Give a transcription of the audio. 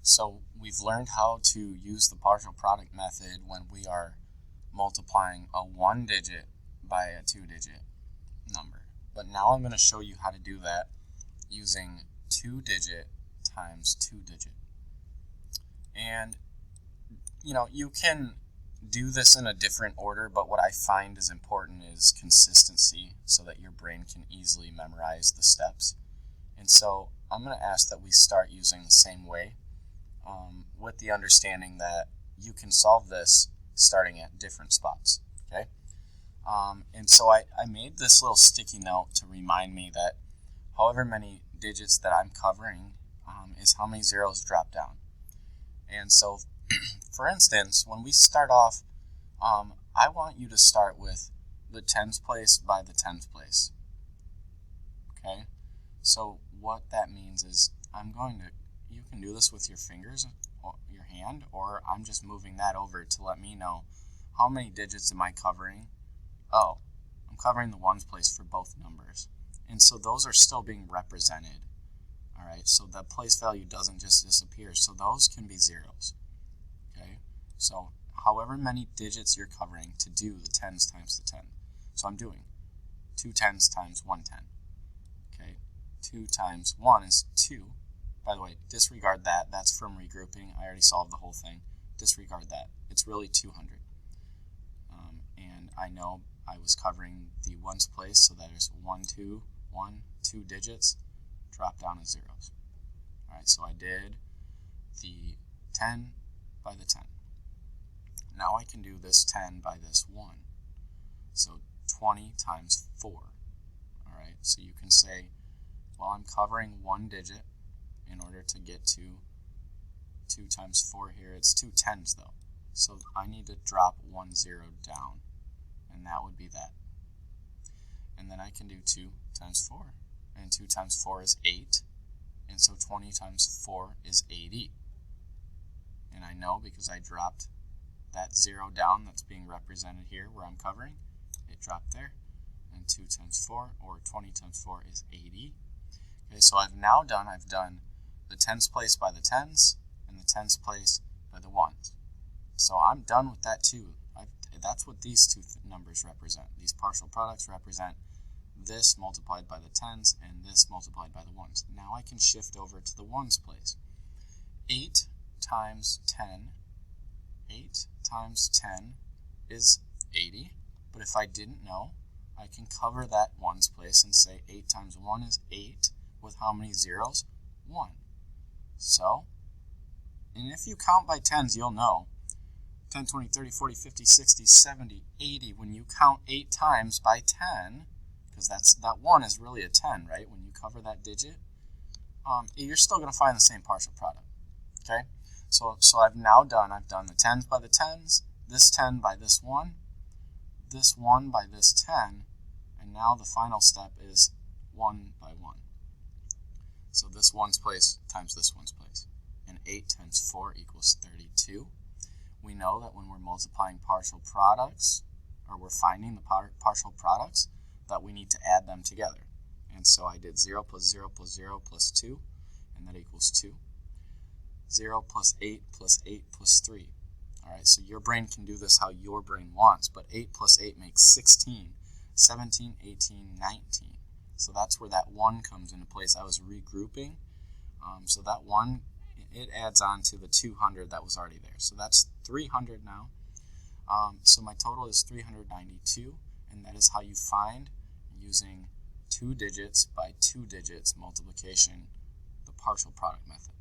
So we've learned how to use the partial product method when we are multiplying a 1-digit by a 2-digit number. But now I'm going to show you how to do that using 2-digit times 2-digit. And you can do this in a different order, but what I find is important is consistency so that your brain can easily memorize the steps. And so I'm going to ask that we start using the same way, with the understanding that you can solve this starting at different spots. Okay? And so I made this little sticky note to remind me that however many digits that I'm covering is how many zeros drop down. And so, for instance, when we start off, I want you to start with the tens place by the tens place. Okay? So what that means is you can do this with your fingers or your hand, or I'm just moving that over to let me know how many digits am I covering. Oh, I'm covering the ones place for both numbers. And so those are still being represented. All right, so the place value doesn't just disappear. So those can be zeros. Okay, so however many digits you're covering to do the tens times the 10. So I'm doing 2 tens times 1 10. Okay, 2 times 1 is 2. By the way, disregard that. That's from regrouping. I already solved the whole thing. Disregard that. It's really 200. And I know I was covering the ones place, so that is 1, 2, 1, 2 digits, drop down as zeros. All right, so I did the 10 by the 10. Now I can do this 10 by this 1. So 20 times 4. All right, so you can say, well, I'm covering 1 digit in order to get to 2 times 4 here. It's 2 tens though. So I need to drop 1 0 down, and that would be that. And then I can do 2 times 4. And 2 times 4 is 8. And so 20 times 4 is 80. And I know because I dropped that 0 down that's being represented here where I'm covering. It dropped there. And 2 times 4, or 20 times 4, is 80. Okay, so I've done the tens place by the tens and the tens place by the ones. So I'm done with that too. That's what these two numbers represent. These partial products represent this multiplied by the tens and this multiplied by the ones. Now I can shift over to the ones place. 8 times 10 is 80. But if I didn't know, I can cover that ones place and say 8 times 1 is 8 with how many zeros? 1. So, and if you count by tens, you'll know 10, 20, 30, 40, 50, 60, 70, 80. When you count 8 times by 10, because that 1 is really a 10, right? When you cover that digit, you're still going to find the same partial product. Okay? So I've done the tens by the tens, this 10 by this 1 by this 10, and now the final step is 1 by 1. So this ones place times this ones place. And 8 times 4 equals 32. We know that when we're multiplying partial products, or we're finding the partial products, that we need to add them together. And so I did 0 plus 0 plus 0 plus 2, and that equals 2. 0 plus 8 plus 8 plus 3. All right, so your brain can do this how your brain wants, but 8 plus 8 makes 16, 17, 18, 19. So that's where that 1 comes into place. I was regrouping. So that 1, it adds on to the 200 that was already there. So that's 300 now. So my total is 392, and that is how you find, using 2 digits by 2 digits multiplication, the partial product method.